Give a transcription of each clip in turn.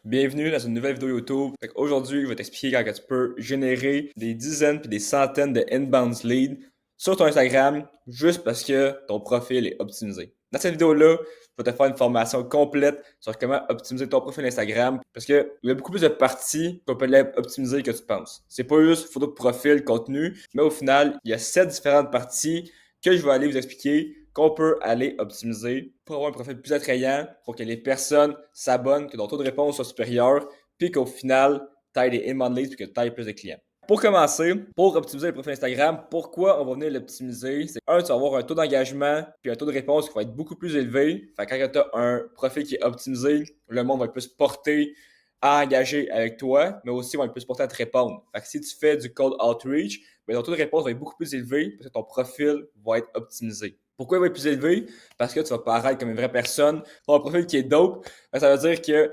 Bienvenue dans une nouvelle vidéo YouTube. Aujourd'hui, je vais t'expliquer comment tu peux générer des dizaines puis des centaines de inbound leads sur ton Instagram juste parce que ton profil est optimisé. Dans cette vidéo-là, je vais te faire une formation complète sur comment optimiser ton profil Instagram parce qu'il y a beaucoup plus de parties qu'on peut optimiser que tu penses. C'est pas juste photo de profil, contenu, mais au final, il y a 7 différentes parties que je vais aller vous expliquer qu'on peut aller optimiser pour avoir un profil plus attrayant, pour que les personnes s'abonnent, que ton taux de réponse soit supérieur, puis qu'au final, tu aies des inbound leads, puis que tu aies plus de clients. Pour commencer, pour optimiser le profil Instagram, pourquoi on va venir l'optimiser? C'est tu vas avoir un taux d'engagement puis un taux de réponse qui va être beaucoup plus élevé. Fait que quand tu as un profil qui est optimisé, le monde va être plus porté à engager avec toi, mais aussi va être plus porté à te répondre. Fait que si tu fais du cold outreach, ben ton taux de réponse va être beaucoup plus élevé parce que ton profil va être optimisé. Pourquoi il va être plus élevé? Parce que tu vas paraître comme une vraie personne. Tu as un profil qui est dope. Ça veut dire que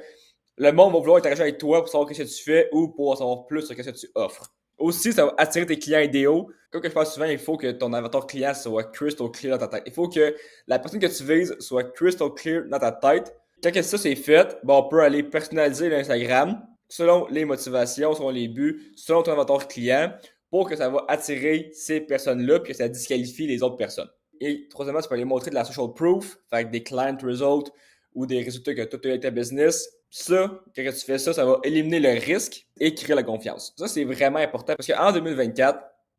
le monde va vouloir interagir avec toi pour savoir ce que tu fais ou pour savoir plus sur ce que tu offres. Aussi, ça va attirer tes clients idéaux. Comme je parle souvent, il faut que ton avatar client soit crystal clear dans ta tête. Il faut que la personne que tu vises soit crystal clear dans ta tête. Quand ça c'est fait, on peut aller personnaliser l'Instagram selon les motivations, selon les buts, selon ton avatar client pour que ça va attirer ces personnes-là et que ça disqualifie les autres personnes. Et troisièmement, tu peux aller montrer de la social proof, fait des client results ou des résultats que tu as avec ta business. Ça, quand tu fais ça, ça va éliminer le risque et créer la confiance. Ça, c'est vraiment important parce qu'en 2024,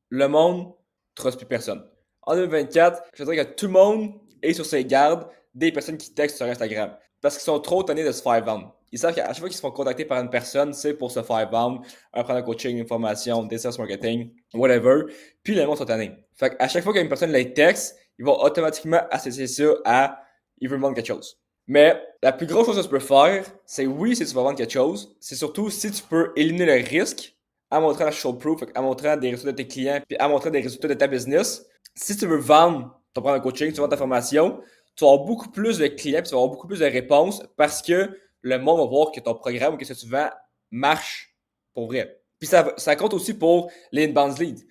le monde ne trust plus personne. En 2024, je veux dire que tout le monde est sur ses gardes des personnes qui textent sur Instagram parce qu'ils sont trop tannés de se faire vendre. Ils savent qu'à chaque fois qu'ils se font contacter par une personne, c'est pour se faire vendre, prendre un coaching, une formation, des sales marketing, whatever. Puis le monde sont tannés. Fait qu'à chaque fois qu'une personne les texte, ils vont automatiquement associer ça à il veut me vendre quelque chose. Mais la plus grosse chose que tu peux faire, c'est oui, si tu vas vendre quelque chose, c'est surtout si tu peux éliminer le risque en montrant la social proof, en montrant des résultats de tes clients, puis en montrant des résultats de ta business. Si tu veux vendre, tu vas prendre un coaching, tu vends ta formation, tu vas avoir beaucoup plus de clients, puis tu vas avoir beaucoup plus de réponses parce que le monde va voir que ton programme ou que ce que tu vends marche pour vrai. Puis ça compte aussi pour les inbound leads.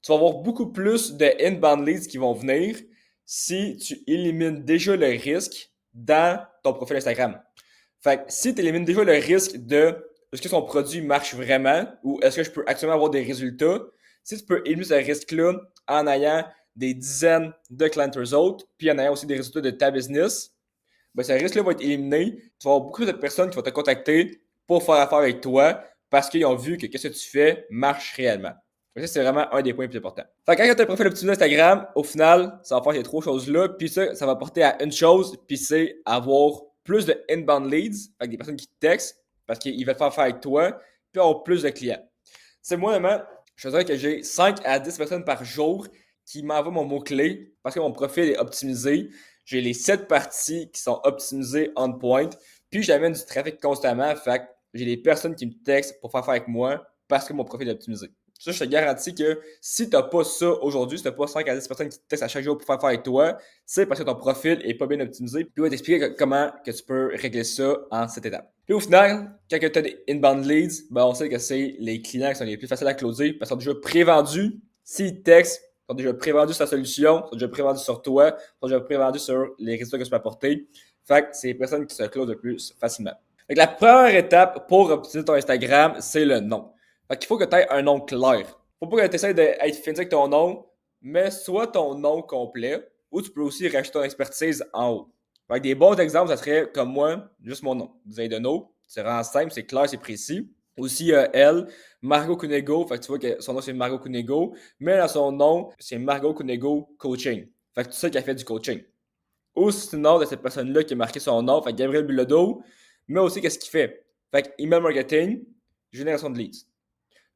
Tu vas avoir beaucoup plus de inbound leads qui vont venir si tu élimines déjà le risque dans ton profil Instagram. Fait que si tu élimines déjà le risque de est-ce que son produit marche vraiment ou est-ce que je peux actuellement avoir des résultats, si tu peux éliminer ce risque-là en ayant des dizaines de client results, puis en ayant aussi des résultats de ta business, ben ce risque-là va être éliminé. Tu vas avoir beaucoup de personnes qui vont te contacter pour faire affaire avec toi parce qu'ils ont vu que ce que tu fais marche réellement. Ça, c'est vraiment un des points les plus importants. Fait que quand tu as un profil optimisé Instagram, au final, ça va faire ces trois choses-là, puis ça va porter à une chose, puis c'est avoir plus de inbound leads, avec des personnes qui te textent, parce qu'ils veulent faire affaire avec toi, puis avoir plus de clients. C'est moi, vraiment, je dirais que j'ai 5 à 10 personnes par jour qui m'envoient mon mot-clé parce que mon profil est optimisé. J'ai les 7 parties qui sont optimisées on point. Puis j'amène du trafic constamment. Fait que j'ai des personnes qui me textent pour faire affaire avec moi parce que mon profil est optimisé. Ça, je te garantis que si tu n'as pas ça aujourd'hui, si tu n'as pas 5 à 10 personnes qui te textent à chaque jour pour faire affaire avec toi, c'est parce que ton profil est pas bien optimisé. Puis on va t'expliquer comment que tu peux régler ça en cette étape. Puis au final, quand tu as des inbound leads, ben on sait que c'est les clients qui sont les plus faciles à closer parce qu'ils sont déjà prévendus. S'ils textent, ils sont déjà prévendus sur la solution, ils sont déjà prévendus sur toi, ils sont déjà prévendus sur les résultats que tu peux apporter. Fait que c'est les personnes qui se closent le plus facilement. Fait que la première étape pour optimiser ton Instagram, c'est le nom. Fait qu'il faut que tu aies un nom clair. Faut pas que tu essaies d'être fancy avec ton nom, mais soit ton nom complet, ou tu peux aussi rajouter ton expertise en haut. Fait que des bons exemples, ça serait comme moi, juste mon nom. Zaideno, c'est vraiment simple, c'est clair, c'est précis. Aussi, elle, Margot Cunego, fait que tu vois que son nom c'est Margot Cunego, mais dans son nom, c'est Margot Cunego Coaching. Fait que tu sais qu'elle fait du coaching. Ou sinon, de cette personne-là qui a marqué son nom, fait que Gabriel Bilodeau, mais aussi qu'est-ce qu'il fait. Fait que email marketing, génération de leads.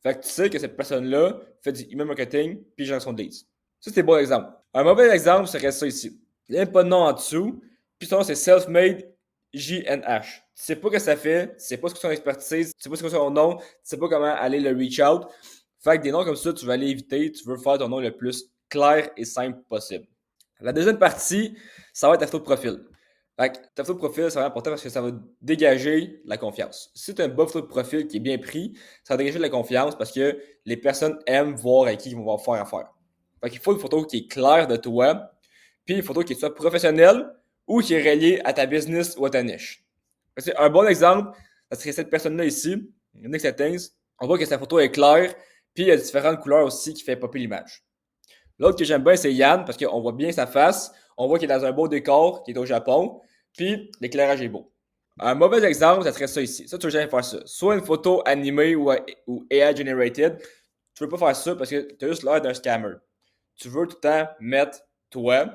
Fait que tu sais que cette personne-là fait du email marketing puis génération de leads. Ça, c'est un bon exemple. Un mauvais exemple serait ça ici. Il n'y a pas de nom en dessous, puis son nom c'est Self-Made JNH. Tu sais pas ce que ça fait, tu sais pas ce que c'est son expertise, tu sais pas ce que c'est son nom, tu sais pas comment aller le reach out. Fait que des noms comme ça, tu vas aller éviter, tu veux faire ton nom le plus clair et simple possible. La deuxième partie, ça va être ta photo de profil. Fait que ta photo de profil, c'est vraiment important parce que ça va dégager la confiance. Si tu as une bonne photo de profil qui est bien prise, ça va dégager de la confiance parce que les personnes aiment voir avec qui ils vont faire affaire. Fait qu'il faut une photo qui est claire de toi, puis une photo qui soit professionnelle ou qui est reliée à ta business ou à ta niche. C'est un bon exemple, ça serait cette personne-là ici. Next settings. On voit que sa photo est claire, puis il y a différentes couleurs aussi qui fait popper l'image. L'autre que j'aime bien, c'est Yann, parce qu'on voit bien sa face. On voit qu'il est dans un beau décor, qui est au Japon, puis l'éclairage est beau. Un mauvais exemple, ça serait ça ici. Ça, tu veux jamais faire ça. Soit une photo animée ou AI generated, tu veux pas faire ça parce que tu as juste l'air d'un scammer. Tu veux tout le temps mettre toi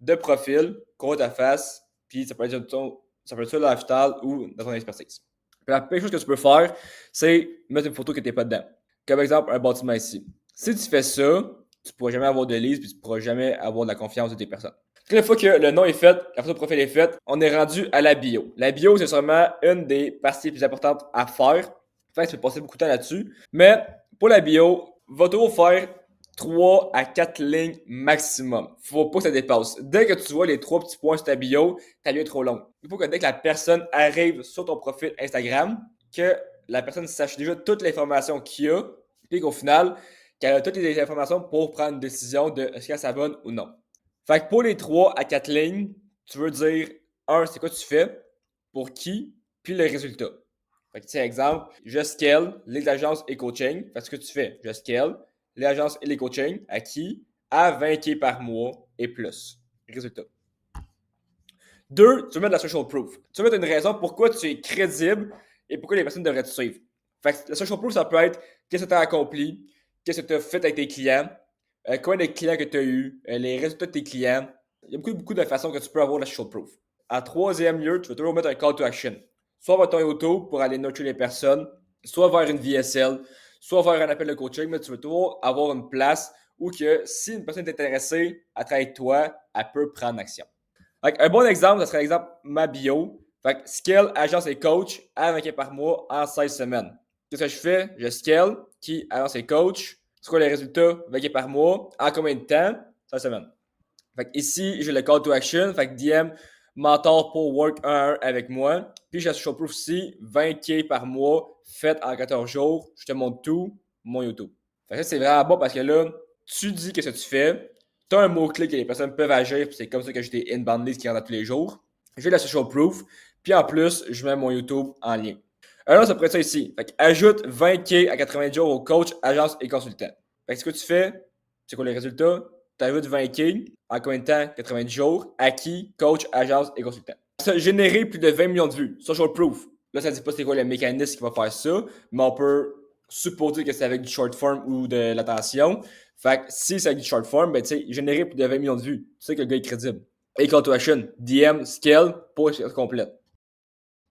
de profil, contre ta face, puis ça peut être sur l'aftal ou dans ton expertise. Puis la première chose que tu peux faire, c'est mettre une photo que tu n'es pas dedans. Comme exemple, un bâtiment ici. Si tu fais ça, tu ne pourras jamais avoir de liste, puis tu ne pourras jamais avoir de la confiance de tes personnes. Une fois que le nom est fait, la photo de profil est faite, on est rendu à la bio. La bio, c'est sûrement une des parties les plus importantes à faire. Fait que tu peux passer beaucoup de temps là-dessus. Mais pour la bio, va toujours faire 3 à 4 lignes maximum. Faut pas que ça dépasse. Dès que tu vois les 3 petits points sur ta bio, ta bio est trop longue. Il faut que dès que la personne arrive sur ton profil Instagram, que la personne sache déjà toute l'information qu'il y a, puis qu'au final, qu'elle a toutes les informations pour prendre une décision de est-ce qu'elle s'abonne ou non. Fait que pour les 3 à 4 lignes, tu veux dire, c'est quoi tu fais, pour qui, puis le résultat. Fait que, tu sais, exemple, je scale les agences et coaching. Fait que ce que tu fais, je scale les agences et les coachings à qui? À 20K par mois et plus. Résultat. 2, tu veux mettre de la social proof. Tu veux mettre une raison pourquoi tu es crédible et pourquoi les personnes devraient te suivre. Fait que la social proof, ça peut être qu'est-ce que tu as accompli, qu'est-ce que tu as fait avec tes clients, combien de clients que tu as eu, les résultats de tes clients. Il y a beaucoup de façons que tu peux avoir la social proof. En troisième lieu, tu vas toujours mettre un call to action. Soit vers ton YouTube pour aller nurture les personnes, soit vers une VSL, soit vers un appel de coaching, mais tu veux toujours avoir une place où que si une personne est intéressée à travailler avec toi, elle peut prendre action. Donc, un bon exemple, ça serait l'exemple ma bio. Fait que scale, agence et coach à 20K par mois en 16 semaines. Qu'est-ce que je fais? Je scale, qui agence et coach. C'est quoi les résultats? 20K par mois. En combien de temps? 16 semaines. Fait que ici, j'ai le call to action. Fait que DM, mentor pour work 1 à 1 avec moi. Puis j'ai la social proof aussi, 20K par mois, fait en 14 jours. Je te montre tout, mon YouTube. Fait que ça, c'est vraiment bon parce que là, tu dis qu'est-ce que tu fais. Tu as un mot-clé que les personnes peuvent agir. Puis c'est comme ça que j'ai des inbound leads qui rentrent tous les jours. J'ai la social proof. Puis en plus, je mets mon YouTube en lien. Alors, ça pourrait être ça ici. Fait que ajoute 20K à 90 jours au coach, agence et consultant. Fait que ce que tu fais, c'est quoi les résultats? Tu ajoutes 20K en combien de temps? 90 jours. À qui? Coach, agence et consultant. Ça a généré plus de 20 millions de vues. Social proof. Là, ça ne dit pas c'est quoi le mécanisme qui va faire ça, mais on peut supposer que c'est avec du short form ou de l'attention. Fait que si c'est avec du short form, ben tu sais, générer plus de 20 millions de vues. Tu sais que le gars est crédible. Et call to action, DM, scale, pour complète.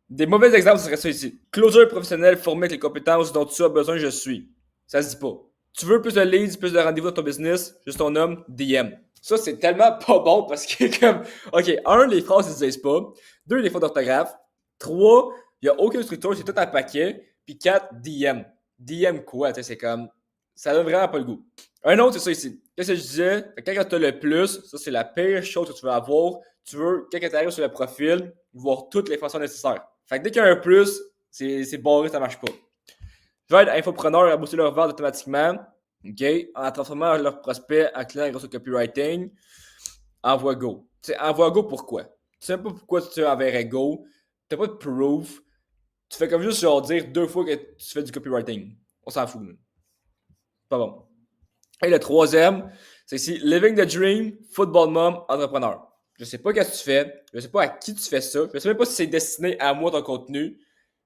Des mauvais exemples, ce serait ça ici. Closer professionnel formé avec les compétences dont tu as besoin, je suis. Ça se dit pas. Tu veux plus de leads, plus de rendez-vous dans ton business, juste ton homme, DM. Ça, c'est tellement pas bon parce que comme, ok, les phrases, ils se disent pas. 2, les fautes d'orthographe. 3, il y a aucune structure, c'est tout un paquet. Puis 4, DM. DM quoi, tu sais, c'est comme, ça donne vraiment pas le goût. Un autre, c'est ça ici. Qu'est-ce que je disais? Quand tu as le plus, ça, c'est la pire chose que tu veux avoir. Tu veux, quand tu arrives sur le profil, voir toutes les façons nécessaires. Fait que dès qu'il y a un plus, c'est barré, ça marche pas. Je vais être infopreneur à booster leur vente automatiquement. OK? En transformant leurs prospects en clients grâce au copywriting. Envoie go. Tu sais, envoie go pourquoi? Tu sais même pas pourquoi tu enverrais go. T'as pas de proof. Tu fais comme juste genre dire 2 fois que tu fais du copywriting. On s'en fout. Là. Pas bon. Et le troisième, c'est ici Living the Dream, Football Mom, Entrepreneur. Je sais pas qu'est-ce que tu fais. Je sais pas à qui tu fais ça. Je sais même pas si c'est destiné à moi ton contenu.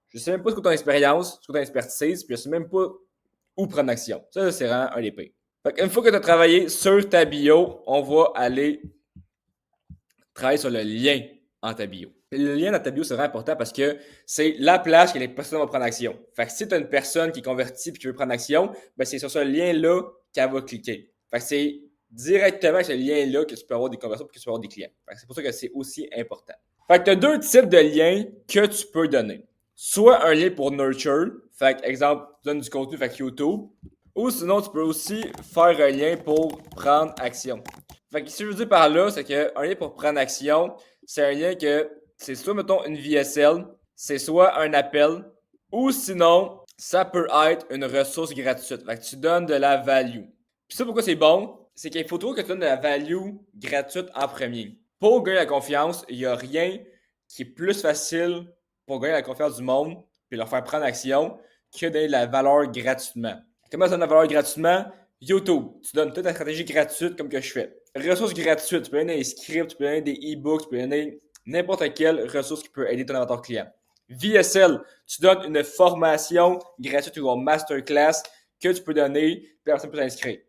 Je sais même pas ce que ton expérience, ce que ton expertise, puis je sais même pas où prendre action. Ça, c'est vraiment un des pires. Fait qu'une fois que tu as travaillé sur ta bio, on va aller travailler sur le lien en ta bio. Le lien dans ta bio, c'est vraiment important parce que c'est la place que les personnes vont prendre action. Fait que si tu as une personne qui est convertie et qui veut prendre action, ben c'est sur ce lien-là qu'elle va cliquer. Fait que c'est directement avec ce lien-là que tu peux avoir des conversions et que tu peux avoir des clients. Fait que c'est pour ça que c'est aussi important. Fait que tu as 2 types de liens que tu peux donner. Soit un lien pour nurture, fait que, exemple, tu donnes du contenu, fait que YouTube, ou sinon, tu peux aussi faire un lien pour prendre action. Fait que ce que je veux dire par là, c'est qu'un lien pour prendre action, c'est un lien que c'est soit, mettons, une VSL, c'est soit un appel, ou sinon, ça peut être une ressource gratuite. Fait que tu donnes de la value. Puis ça, pourquoi c'est bon? C'est qu'il faut toujours que tu donnes de la value gratuite en premier. Pour gagner la confiance, il n'y a rien qui est plus facile pour gagner la confiance du monde puis leur faire prendre action que donner de la valeur gratuitement. Comment donner de la valeur gratuitement? YouTube, tu donnes toute la stratégie gratuite comme que je fais. Ressources gratuites, tu peux donner des scripts, tu peux donner des e-books, tu peux donner n'importe quelle ressource qui peut aider ton avatar client. VSL, tu donnes une formation gratuite ou une masterclass que tu peux donner, puis la personne peut s'inscrire.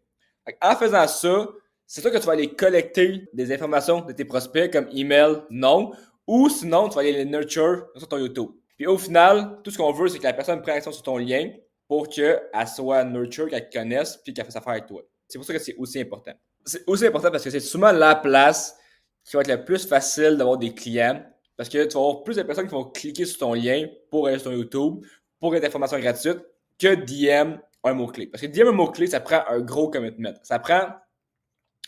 En faisant ça, c'est sûr que tu vas aller collecter des informations de tes prospects comme email, nom, ou sinon tu vas aller les nurture sur ton YouTube. Puis au final, tout ce qu'on veut, c'est que la personne prenne action sur ton lien pour qu'elle soit nurture, qu'elle te connaisse, puis qu'elle fasse affaire avec toi. C'est pour ça que c'est aussi important. C'est aussi important parce que c'est souvent la place qui va être le plus facile d'avoir des clients. Parce que tu vas avoir plus de personnes qui vont cliquer sur ton lien pour aller sur ton YouTube, pour avoir des informations gratuites, que DM un mot-clé. Parce que DM un mot-clé, ça prend un gros commitment. Ça prend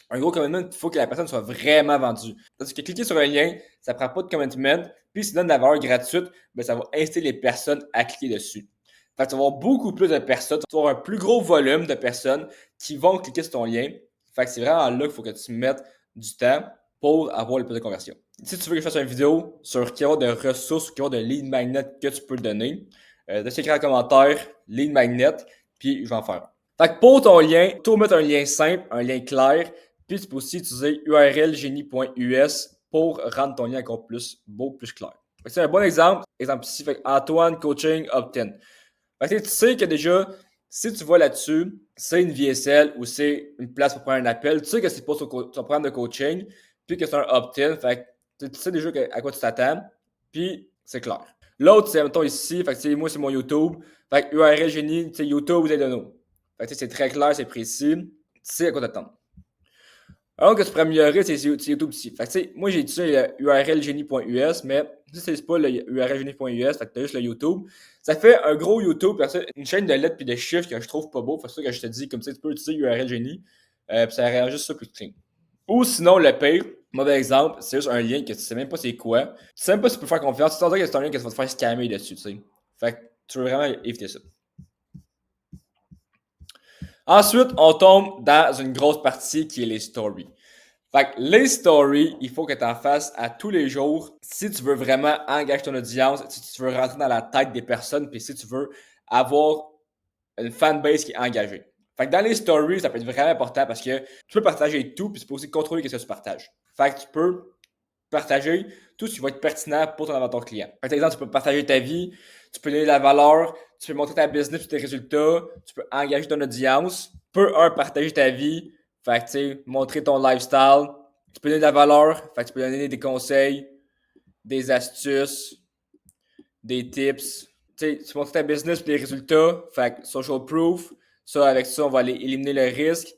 un gros commitment, il faut que la personne soit vraiment vendue. Parce que cliquer sur un lien, ça prend pas de commitment. Puis si tu donnes de la valeur gratuite, ben ça va inciter les personnes à cliquer dessus. Fait que tu vas avoir beaucoup plus de personnes, tu vas avoir un plus gros volume de personnes qui vont cliquer sur ton lien. Fait que c'est vraiment là qu'il faut que tu mettes du temps pour avoir le plus de conversion. Si tu veux que je fasse une vidéo sur quel genre de ressources ou quel genre de lead magnet que tu peux donner, laisse écrire en commentaire lead magnet, puis je vais en faire. Fait que pour ton lien, tu peux mettre un lien simple, un lien clair, puis tu peux aussi utiliser urlgenie.us pour rendre ton lien encore plus beau, plus clair. C'est un bon exemple. Exemple ici, fait Antoine Coaching Opt-in. Fait que tu sais que déjà, si tu vas là-dessus, c'est une VSL ou c'est une place pour prendre un appel, tu sais que c'est pas sur ton programme de coaching, puis que c'est un opt-in, fait que tu sais déjà à quoi tu t'attends, puis c'est clair. L'autre, c'est, mettons ici, fait que moi, c'est mon YouTube, fait que URL génie, tu sais, YouTube, vous allez donner. Fait que c'est très clair, c'est précis, tu sais à quoi t'attendre. Alors que tu pourrais améliorer, c'est YouTube ici. Fait que tu sais, moi j'ai utilisé le urlgenie.us, mais si c'est pas le urlgenie.us, fait que t'as juste le YouTube. Ça fait un gros YouTube, une chaîne de lettres puis de chiffres que je trouve pas beau. Fait que c'est ça que je te dis, comme ça tu peux utiliser urlgenie, puis ça rend juste ça plus clean. Ou sinon, le pire, mauvais exemple, c'est juste un lien que tu sais même pas c'est quoi. Tu sais même pas si tu peux faire confiance. Tu sais que c'est un lien que tu vas te faire scammer dessus, tu sais. Fait que tu veux vraiment éviter ça. Ensuite, on tombe dans une grosse partie qui est les stories. Fait que les stories, il faut que tu en fasses à tous les jours si tu veux vraiment engager ton audience, si tu veux rentrer dans la tête des personnes, puis si tu veux avoir une fanbase qui est engagée. Fait que dans les stories, ça peut être vraiment important parce que tu peux partager tout, puis tu peux aussi contrôler ce que tu partages. Fait que tu peux partager tout ce qui va être pertinent pour ton avatar client. Par exemple, tu peux partager ta vie, tu peux donner de la valeur, tu peux montrer ta business, tes résultats, tu peux engager ton audience, tu peux partager ta vie, fait que tu sais, montrer ton lifestyle, tu peux donner de la valeur, fait que tu peux donner des conseils, des astuces, des tips, tu sais, tu montres ta business et les résultats, fait que social proof, ça avec ça on va aller éliminer le risque.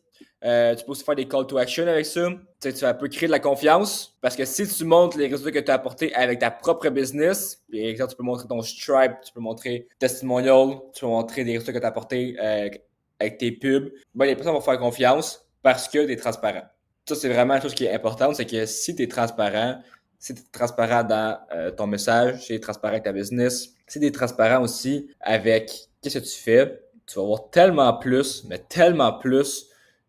Tu peux aussi faire des call to action avec ça. Tu sais, tu vas un peu créer de la confiance parce que si tu montres les résultats que tu as apportés avec ta propre business, par exemple, tu peux montrer ton Stripe, tu peux montrer testimonial, tu peux montrer des résultats que tu as apportés avec tes pubs, ben, les personnes vont faire confiance parce que tu es transparent. Ça, c'est vraiment une chose qui est importante, c'est que si tu es transparent, si tu es transparent dans ton message, si tu es transparent avec ta business, si tu es transparent aussi avec qu'est-ce que tu fais, tu vas avoir tellement plus, mais tellement plus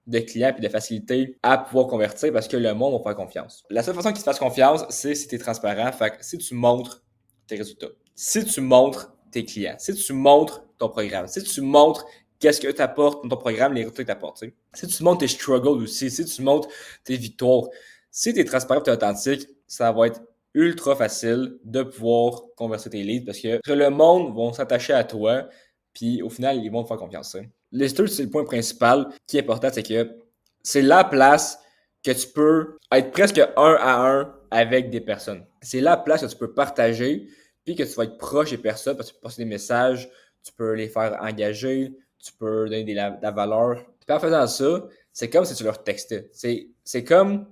de clients et de facilité à pouvoir convertir parce que le monde va faire confiance. La seule façon qu'ils te fassent confiance, c'est si tu es transparent. Fait que si tu montres tes résultats, si tu montres tes clients, si tu montres ton programme, si tu montres qu'est-ce que tu apportes dans ton programme, les résultats que tu apportes. Si tu montres tes struggles aussi, si tu montres tes victoires, si tu es transparent et tu es authentique, ça va être ultra facile de pouvoir convertir tes leads parce que le monde va s'attacher à toi puis au final, ils vont te faire confiance. Les stories, c'est le point principal qui est important, c'est que c'est la place que tu peux être presque un à un avec des personnes. C'est la place que tu peux partager, puis que tu vas être proche des personnes parce que tu peux passer des messages, tu peux les faire engager, tu peux donner de la valeur. Puis en faisant ça, c'est comme si tu leur textais. C'est comme,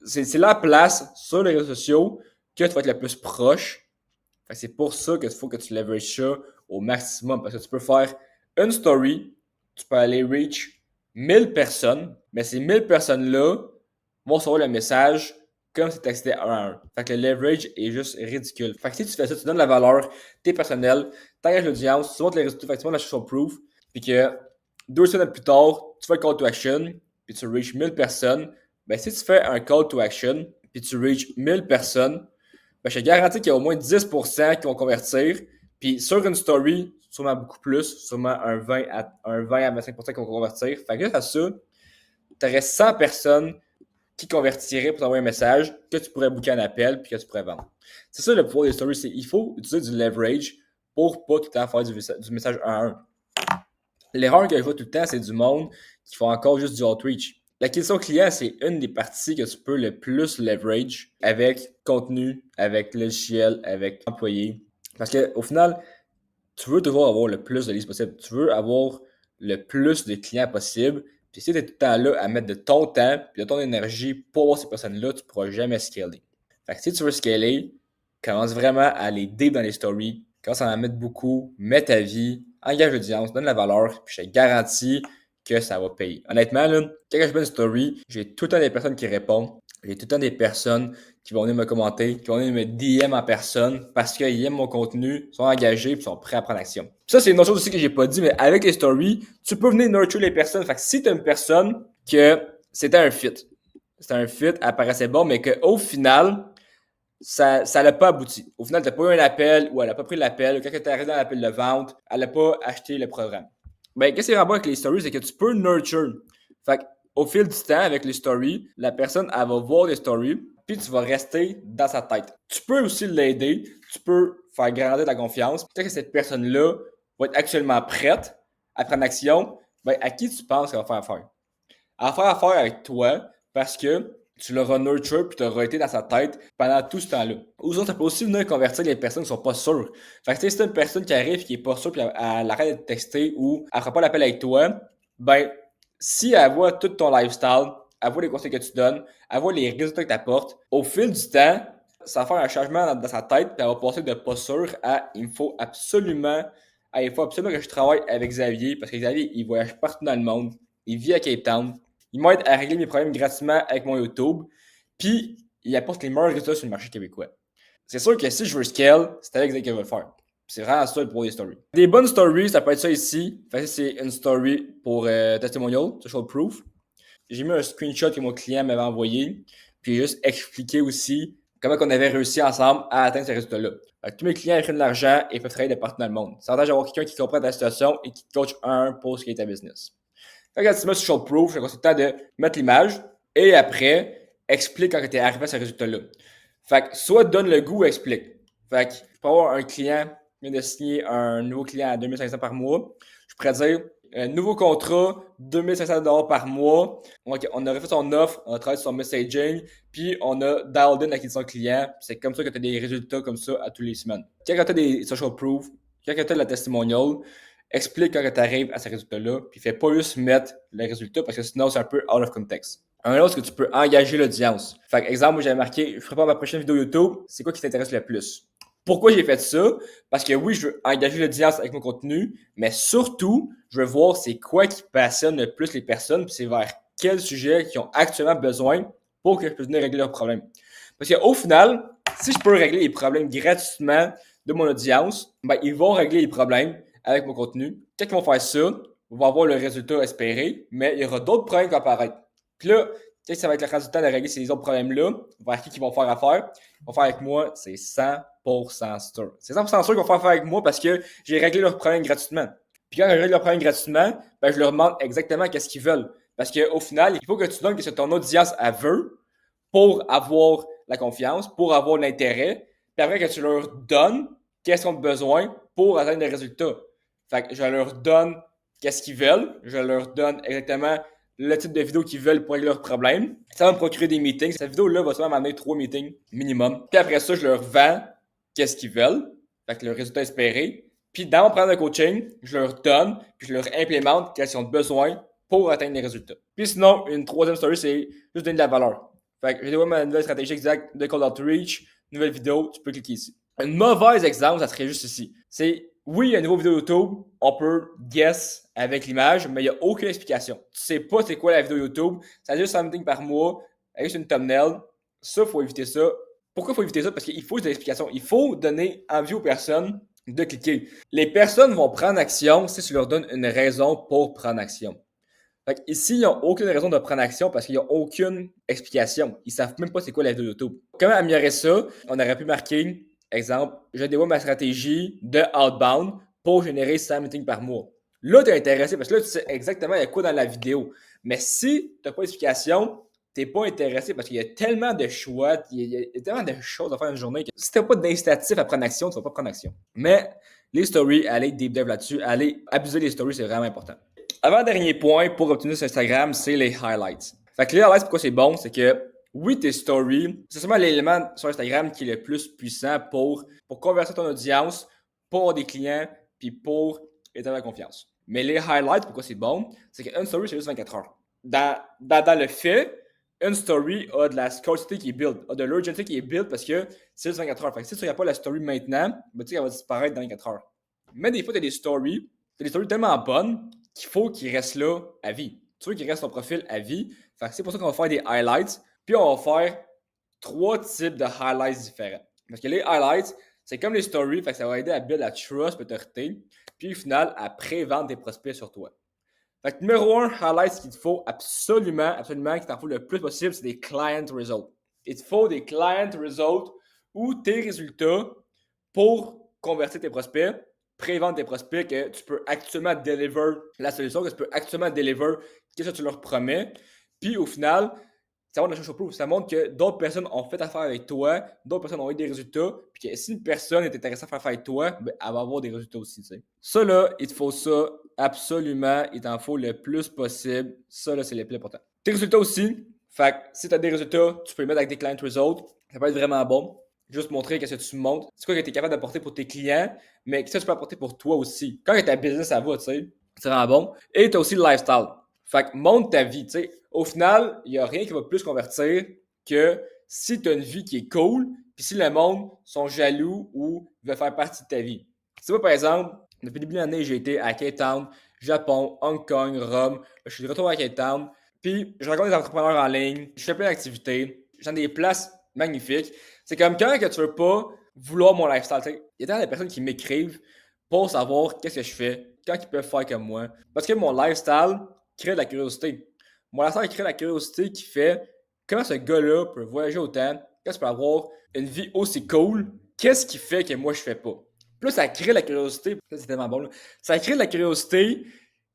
c'est la place sur les réseaux sociaux que tu vas être le plus proche. Fait que c'est pour ça qu'il faut que tu leverages ça au maximum parce que tu peux faire une story, tu peux aller reach 1000 personnes, mais ces 1000 personnes-là vont recevoir le message comme si tu accédais un à un. Fait que le leverage est juste ridicule. Fait que si tu fais ça, tu donnes la valeur, t'es personnel, t'engages l'audience, tu montres les résultats, fait que tu montres la social proof, puis que 2 semaines plus tard, tu fais le call to action, puis tu reach 1000 personnes, ben si tu fais un call to action, puis tu reach 1000 personnes, ben je te garantis qu'il y a au moins 10% qui vont convertir, Puis sur une story, sûrement beaucoup plus, sûrement un 20 à 25% qui vont convertir. Fait que grâce à ça, tu aurais 100 personnes qui convertiraient pour t'envoyer un message que tu pourrais booker un appel puis que tu pourrais vendre. C'est ça le pouvoir des stories, c'est il faut utiliser du leverage pour pas tout le temps faire du message 1 à 1. L'erreur que je vois tout le temps, c'est du monde qui font encore juste du outreach. L'acquisition client, c'est une des parties que tu peux le plus leverage avec contenu, avec logiciel, avec employé. Parce qu'au final, tu veux toujours avoir le plus de leads possible. Tu veux avoir le plus de clients possible. Puis si tu es tout le temps là à mettre de ton temps et de ton énergie pour avoir ces personnes-là, tu ne pourras jamais scaler. Fait que si tu veux scaler, commence vraiment à aller deep dans les stories, commence à en mettre beaucoup, mets ta vie, engage l'audience, donne la valeur, puis je te garantis que ça va payer. Honnêtement, là, quand je mets une story, j'ai tout le temps des personnes qui répondent, j'ai tout le temps des personnes qui vont venir me commenter, qui vont venir me DM en personne parce qu'ils aiment mon contenu, sont engagés et sont prêts à prendre action. Ça, c'est une autre chose aussi que j'ai pas dit, mais avec les stories, tu peux venir nurture les personnes. Fait que si tu as une personne que c'était un fit, elle paraissait bon, mais qu'au final, ça n'a pas abouti. Au final, tu n'as pas eu un appel ou elle n'a pas pris l'appel. Quand tu es arrivé dans l'appel de vente, elle n'a pas acheté le programme. Ben, qu'est-ce qui est vraiment avec les stories, c'est que tu peux nurture. Fait au fil du temps, avec les stories, la personne, elle va voir les stories, puis tu vas rester dans sa tête. Tu peux aussi l'aider, tu peux faire grandir ta confiance. Peut-être que cette personne-là va être actuellement prête à prendre action. Ben, à qui tu penses qu'elle va faire affaire? Elle va faire affaire avec toi parce que tu l'auras nurture puis tu auras été dans sa tête pendant tout ce temps-là. Ou sinon, ça peut aussi venir convertir les personnes qui sont pas sûres. Fait que si c'est une personne qui arrive et qui est pas sûre puis elle arrête de te texter ou elle fera pas l'appel avec toi, ben, si elle voit tout ton lifestyle, elle voit les conseils que tu donnes, elle voit les résultats que tu apportes, au fil du temps, ça va faire un changement dans sa tête puis elle va passer de pas sûre à il faut absolument que je travaille avec Xavier parce que Xavier, il voyage partout dans le monde, il vit à Cape Town, il m'aide à régler mes problèmes gratuitement avec mon YouTube. Puis, il apporte les meilleurs résultats sur le marché québécois. C'est sûr que si je veux scale, c'est avec Xavier qui va le faire. C'est vraiment ça le pouvoir des stories. Des bonnes stories, ça peut être ça ici. Fait que c'est une story pour testimonial, social proof. J'ai mis un screenshot que mon client m'avait envoyé. Puis j'ai juste expliqué aussi comment on avait réussi ensemble à atteindre ces résultats-là. Fait que tous mes clients prennent de l'argent et peuvent travailler de partout dans le monde. C'est avantage d'avoir quelqu'un qui comprend ta situation et qui te coach un pour ce qui est ta business. Quand tu mets sur Proof, c'est le temps de mettre l'image et après, explique quand tu es arrivé à ce résultat-là. Fait que soit donne le goût ou explique. Fait que je peux avoir un client qui vient de signer un nouveau client à 2500 par mois. Je pourrais dire un nouveau contrat, 2500$ par mois. On a refait son offre, on a travaillé sur son messaging, puis on a dialed in l'acquisition client. C'est comme ça que tu as des résultats comme ça à tous les semaines. Quand tu as des social proof, quand tu as de la testimonial, explique quand tu arrives à ces résultats-là, puis fais pas juste mettre les résultats parce que sinon c'est un peu out of context. Un autre, c'est que tu peux engager l'audience. Fait que, exemple, moi j'avais marqué, je prépare ma prochaine vidéo YouTube, c'est quoi qui t'intéresse le plus? Pourquoi j'ai fait ça? Parce que oui, je veux engager l'audience avec mon contenu, mais surtout, je veux voir c'est quoi qui passionne le plus les personnes, puis c'est vers quel sujet qu'ils ont actuellement besoin pour que je puisse venir régler leurs problèmes. Parce qu'au final, si je peux régler les problèmes gratuitement de mon audience, ben ils vont régler les problèmes avec mon contenu. Quand ils vont faire ça, ils vont avoir le résultat espéré, mais il y aura d'autres problèmes qui vont apparaître. Puis là, quand ça va être le résultat de régler ces autres problèmes-là, vers qui ils vont faire affaire, ils vont faire avec moi, c'est 100% sûr. C'est 100% sûr qu'ils vont faire affaire avec moi parce que j'ai réglé leurs problèmes gratuitement. Puis quand je règle leurs problèmes gratuitement, ben je leur demande exactement qu'est-ce qu'ils veulent. Parce qu'au final, il faut que tu donnes ce que ton audience veut pour avoir la confiance, pour avoir l'intérêt, puis après que tu leur donnes qu'est-ce qu'ils ont besoin pour atteindre les résultats. Fait que je leur donne qu'est-ce qu'ils veulent, je leur donne exactement le type de vidéo qu'ils veulent pour régler leurs problèmes. Ça va me procurer des meetings. Cette vidéo-là va souvent m'amener 3 meetings minimum. Puis après ça, je leur vends qu'est-ce qu'ils veulent, fait que le résultat espéré. Puis dans mon programme de coaching, je leur donne, puis je leur implémente qu'est-ce qu'ils ont besoin pour atteindre les résultats. Puis sinon, une troisième story, c'est juste donner de la valeur. Fait que j'ai dévoilé ma nouvelle stratégie exacte de Cold Outreach, nouvelle vidéo, tu peux cliquer ici. Un mauvais exemple, ça serait juste ici. C'est, oui, il y a une nouvelle vidéo YouTube, on peut guess avec l'image, mais il n'y a aucune explication. Tu sais pas c'est quoi la vidéo YouTube, ça a juste something par mois, avec une thumbnail. Ça, faut éviter ça. Pourquoi faut éviter ça? Parce qu'il faut des explications. Il faut donner envie aux personnes de cliquer. Les personnes vont prendre action si tu leur donnes une raison pour prendre action. Fait ici, ils n'ont aucune raison de prendre action parce qu'ils n'ont aucune explication. Ils savent même pas c'est quoi la vidéo YouTube. Comment améliorer ça? On aurait pu marquer Exemple, je dévoile ma stratégie de outbound pour générer 100 meetings par mois. Là, tu es intéressé parce que là, tu sais exactement il y a quoi dans la vidéo. Mais si tu n'as pas d'explication, tu n'es pas intéressé parce qu'il y a tellement de choix, il y a tellement de choses à faire dans une journée que si tu n'as pas d'incitatif à prendre action, tu ne vas pas prendre action. Mais les stories, allez deep dive là-dessus, allez abuser des stories, c'est vraiment important. Avant-dernier point pour obtenir sur Instagram, c'est les highlights. Fait que les highlights, pourquoi c'est bon, c'est que oui, tes stories, c'est seulement l'élément sur Instagram qui est le plus puissant pour convertir ton audience, pour avoir des clients, puis pour établir la confiance. Mais les highlights, pourquoi c'est bon, c'est qu'une story, c'est juste 24 heures. Dans le fait, une story a de la scarcity qui est build, a de l'urgency qui est build parce que c'est juste 24 heures. Fait que si tu regardes pas la story maintenant, ben, tu sais qu'elle va disparaître dans 24 heures. Mais des fois, tu as des stories tellement bonnes qu'il faut qu'ils restent là à vie. Tu veux qu'ils restent sur ton profil à vie. Fait que c'est pour ça qu'on va faire des highlights. Puis on va faire 3 types de highlights différents. Parce que les highlights, c'est comme les stories, fait que ça va aider à build la trust, l'autorité, puis au final, à pré-vendre tes prospects sur toi. Fait que numéro 1, highlights qu'il te faut absolument, qu'il t'en faut le plus possible, c'est des client results. Il te faut des client results ou tes résultats pour convertir tes prospects, pré-vendre tes prospects, que tu peux actuellement deliver la solution, que tu peux actuellement deliver qu'est-ce que tu leur promets. Puis au final, ça montre la social proof. Ça montre que d'autres personnes ont fait affaire avec toi, d'autres personnes ont eu des résultats, puis que si une personne est intéressée à faire affaire avec toi, ben, elle va avoir des résultats aussi. Tu sais. Ça, là, il te faut ça absolument. Il t'en faut le plus possible. Ça, là, c'est le plus important. Tes résultats aussi. Fait que si tu as des résultats, tu peux les mettre avec des client results. Ça peut être vraiment bon. Juste montrer qu'est-ce que tu montres. C'est quoi que tu es capable d'apporter pour tes clients, mais qu'est-ce que tu peux apporter pour toi aussi. Quand ta business, ça va, tu sais, c'est vraiment bon. Et tu as aussi le lifestyle. Fait que montre ta vie, tu sais. Au final, il n'y a rien qui va plus convertir que si tu as une vie qui est cool, puis si le monde sont jaloux ou veut faire partie de ta vie. Tu vois, par exemple, depuis le début de l'année, j'ai été à Cape Town, Japon, Hong Kong, Rome. Je suis de retour à Cape Town. Puis, je rencontre des entrepreneurs en ligne, je fais plein d'activités, j'ai des places magnifiques. C'est comme quand que tu veux pas vouloir mon lifestyle. Il y a tellement de personnes qui m'écrivent pour savoir qu'est-ce que je fais, quand ils peuvent faire comme moi. Parce que mon lifestyle crée de la curiosité. Mon lifestyle crée de la curiosité qui fait comment ce gars-là peut voyager autant, qu'est-ce qu'il peut avoir une vie aussi cool, qu'est-ce qui fait que moi je fais pas. Plus ça crée de la curiosité, ça c'est tellement bon, là. Ça crée de la curiosité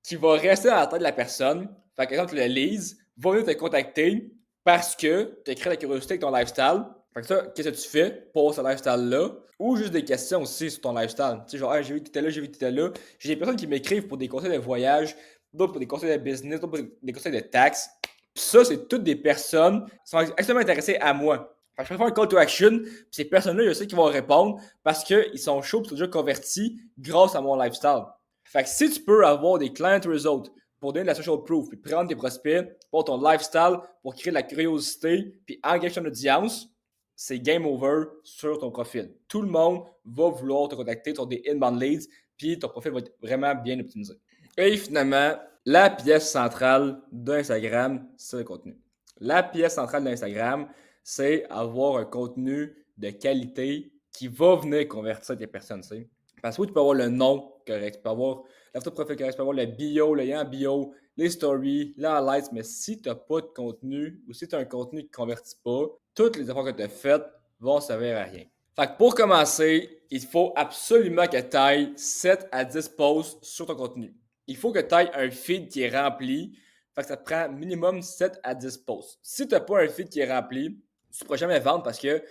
qui va rester dans la tête de la personne. Fait que quand tu le lises, va venir te contacter parce que tu as créé la curiosité avec ton lifestyle. Fait que ça, qu'est-ce que tu fais pour ce lifestyle-là? Ou juste des questions aussi sur ton lifestyle. Tu sais, genre, j'ai vu que tu étais là, j'ai vu que tu étais là. J'ai des personnes qui m'écrivent pour des conseils de voyage, d'autres pour des conseils de business, d'autres pour des conseils de taxes. Puis ça, c'est toutes des personnes qui sont extrêmement intéressées à moi. Fait que je peux faire un call to action, puis ces personnes-là, je sais qu'ils vont répondre parce qu'ils sont chauds et sont déjà convertis grâce à mon lifestyle. Fait que si tu peux avoir des client results pour donner de la social proof, puis prendre tes prospects pour ton lifestyle, pour créer de la curiosité, puis engager ton audience, c'est game over sur ton profil. Tout le monde va vouloir te contacter sur des inbound leads, puis ton profil va être vraiment bien optimisé. Et finalement, la pièce centrale d'Instagram, c'est le contenu. La pièce centrale d'Instagram, c'est avoir un contenu de qualité qui va venir convertir tes personnes. T'sais. Parce que oui, tu peux avoir le nom correct, tu peux avoir la photo de profil correct, tu peux avoir le bio, le lien en bio, les stories, les highlights, mais si tu n'as pas de contenu ou si tu as un contenu qui ne convertit pas, toutes les efforts que tu as faites vont servir à rien. Fait que pour commencer, il faut absolument que tu ailles 7 à 10 posts sur ton contenu. Il faut que tu ailles un feed qui est rempli. Fait que ça te prend minimum 7 à 10 posts. Si tu n'as pas un feed qui est rempli, tu ne pourras jamais vendre parce que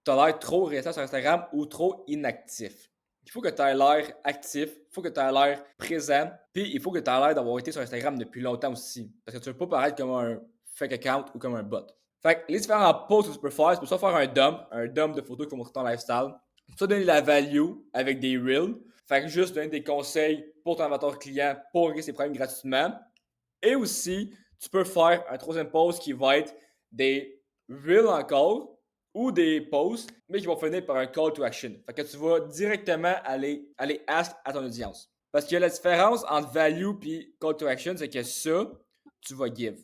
tu as l'air trop récent sur Instagram ou trop inactif. Il faut que tu aies l'air actif, il faut que tu aies l'air présent, puis il faut que tu aies l'air d'avoir été sur Instagram depuis longtemps aussi. Parce que tu ne veux pas paraître comme un fake account ou comme un bot. Fait que les différents posts que tu peux faire, tu peux soit faire un dump de photos qui vont montrer ton lifestyle, soit donner de la value avec des reels, fait que juste donner des conseils pour ton avatar client pour régler ses problèmes gratuitement. Et aussi, tu peux faire un troisième post qui va être des reels encore ou des posts, mais qui vont finir par un call to action. Fait que tu vas directement aller ask à ton audience. Parce que la différence entre value et call to action, c'est que ça, tu vas give.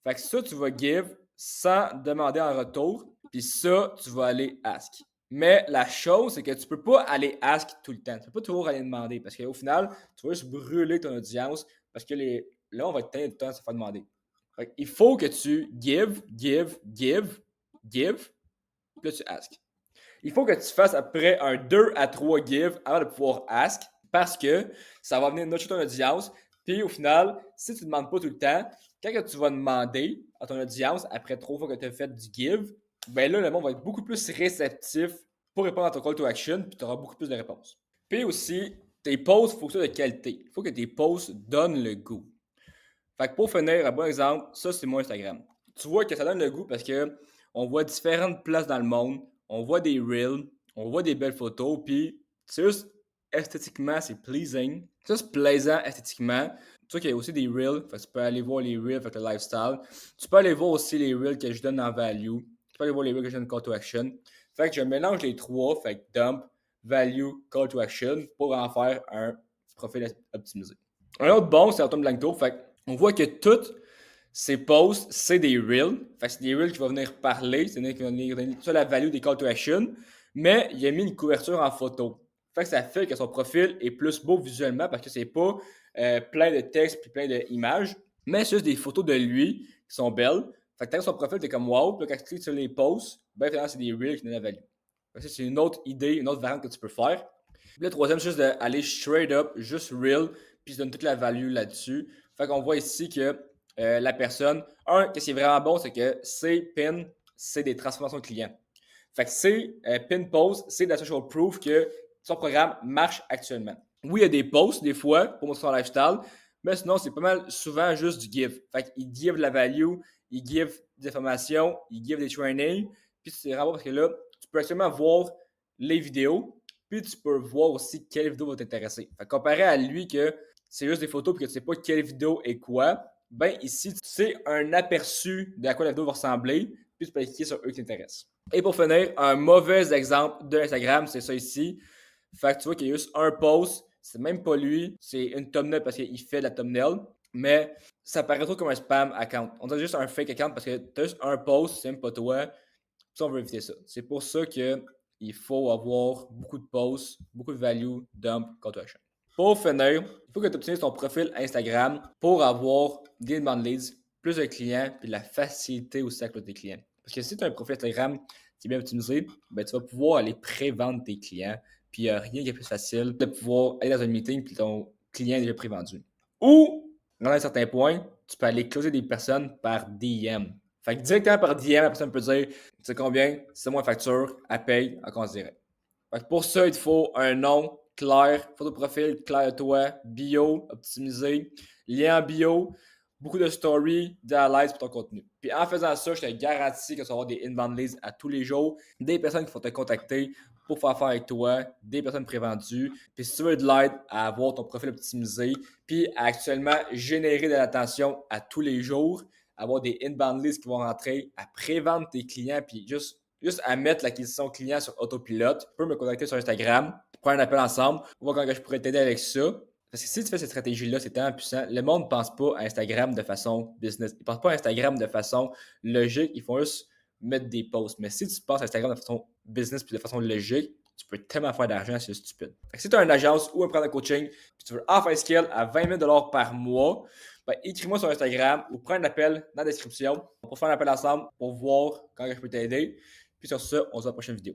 Fait que ça, tu vas give sans demander en retour. Puis ça, tu vas aller ask. Mais la chose, c'est que tu peux pas aller ask tout le temps. Tu peux pas toujours aller demander. Parce qu'au final, tu vas juste brûler ton audience. Parce que là, on va te tenir du temps à se faire demander. Fait il faut que tu give, give, give, give. Puis là, tu ask. Il faut que tu fasses à peu près un 2 à 3 gives avant de pouvoir ask parce que ça va venir notcher ton audience. Puis au final, si tu ne demandes pas tout le temps, quand tu vas demander à ton audience après 3 fois que tu as fait du give, ben là, le monde va être beaucoup plus réceptif pour répondre à ton call to action, puis tu auras beaucoup plus de réponses. Puis aussi, tes posts, il faut que ce soit de qualité. Il faut que tes posts donnent le goût. Fait que pour finir, un bon exemple, ça c'est mon Instagram. Tu vois que ça donne le goût parce que on voit différentes places dans le monde, on voit des reels, on voit des belles photos, puis c'est juste esthétiquement, c'est pleasing. C'est juste plaisant esthétiquement. Tu vois qu'il y a aussi des reels, fait que tu peux aller voir les reels avec le lifestyle. Tu peux aller voir aussi les reels que je donne en value. Tu peux aller voir les reels que je donne call to action. Fait que je mélange les trois, fait que dump, value, call to action pour en faire un profil optimisé. Un autre bon, c'est Antoine Blanco. Fait on voit que toutes ces posts, c'est des reels. Fait que c'est des reels qui vont venir parler, c'est-à-dire qui vont venir donner toute la value des call to action, mais il a mis une couverture en photo. Fait que ça fait que son profil est plus beau visuellement parce que c'est pas plein de texte puis plein d'images, mais c'est juste des photos de lui qui sont belles. Fait que quand son profil, t'es comme wow, puis quand tu cliques sur les posts, ben finalement, c'est des reels qui donnent la value. Fait que c'est une autre idée, une autre variante que tu peux faire. Puis le troisième, c'est juste d'aller straight up, juste real, puis se donne toute la value là-dessus. Fait qu'on voit ici que la personne, qu'est-ce qui est vraiment bon, c'est que ces pins, c'est des transformations de clients. Fait que ces pin posts, c'est de la social proof que son programme marche actuellement. Oui, il y a des posts des fois pour montrer son lifestyle, mais sinon, c'est pas mal souvent juste du give. Fait qu'il give de la value, il give des informations, il give des trainings, puis c'est vraiment parce que là, tu peux actuellement voir les vidéos, puis tu peux voir aussi quelle vidéo va t'intéresser. Fait comparé à lui que c'est juste des photos puis que tu sais pas quelle vidéo est quoi, ben ici, tu sais un aperçu de à quoi la vidéo va ressembler, puis tu peux cliquer sur eux qui t'intéressent. Et pour finir, un mauvais exemple de Instagram, c'est ça ici. Fait que tu vois qu'il y a juste un post, c'est même pas lui, c'est une thumbnail parce qu'il fait de la thumbnail, mais ça paraît trop comme un spam account. On dirait juste un fake account parce que t'as juste un post, c'est même pas toi. Ça, on veut éviter ça. C'est pour ça qu'il faut avoir beaucoup de posts, beaucoup de value, dump, call to action. Pour finir, il faut que tu optimises ton profil Instagram pour avoir des inbound leads, plus de clients, puis de la facilité aussi avec tes clients. Parce que si tu as un profil Instagram qui est bien optimisé, ben, tu vas pouvoir aller pré-vendre tes clients, puis il n'y a rien qui est plus facile de pouvoir aller dans un meeting, puis ton client est déjà pré-vendu. Ou, dans un certain point, tu peux aller closer des personnes par DM. Fait que directement par DM, la personne peut dire, tu sais combien, c'est moi facture, elle paye, elle compte direct. Fait que pour ça, il te faut un nom clair, photo de profil clair de toi, bio optimisé, lien en bio, beaucoup de stories, des highlights pour ton contenu. Puis en faisant ça, je te garantis que tu vas avoir des inbound leads à tous les jours, des personnes qui vont te contacter pour faire affaire avec toi, des personnes prévendues. Puis si tu veux de l'aide à avoir ton profil optimisé, puis à actuellement générer de l'attention à tous les jours, avoir des inbound leads qui vont rentrer, à prévendre tes clients, puis juste à mettre l'acquisition client sur autopilote, tu peux me contacter sur Instagram, prendre un appel ensemble, voir comment je pourrais t'aider avec ça. Parce que si tu fais cette stratégie-là, c'est tellement puissant. Le monde ne pense pas à Instagram de façon business. Ils ne pensent pas à Instagram de façon logique. Ils font juste mettre des posts. Mais si tu penses à Instagram de façon business puis de façon logique, tu peux tellement faire d'argent, c'est stupide. Fait que si tu as une agence ou un programme de coaching, puis tu veux enfin scale à 20 000 $ par mois, ben, écris-moi sur Instagram ou prends un appel dans la description pour faire un appel ensemble pour voir quand je peux t'aider. Puis sur ça, on se voit à la prochaine vidéo.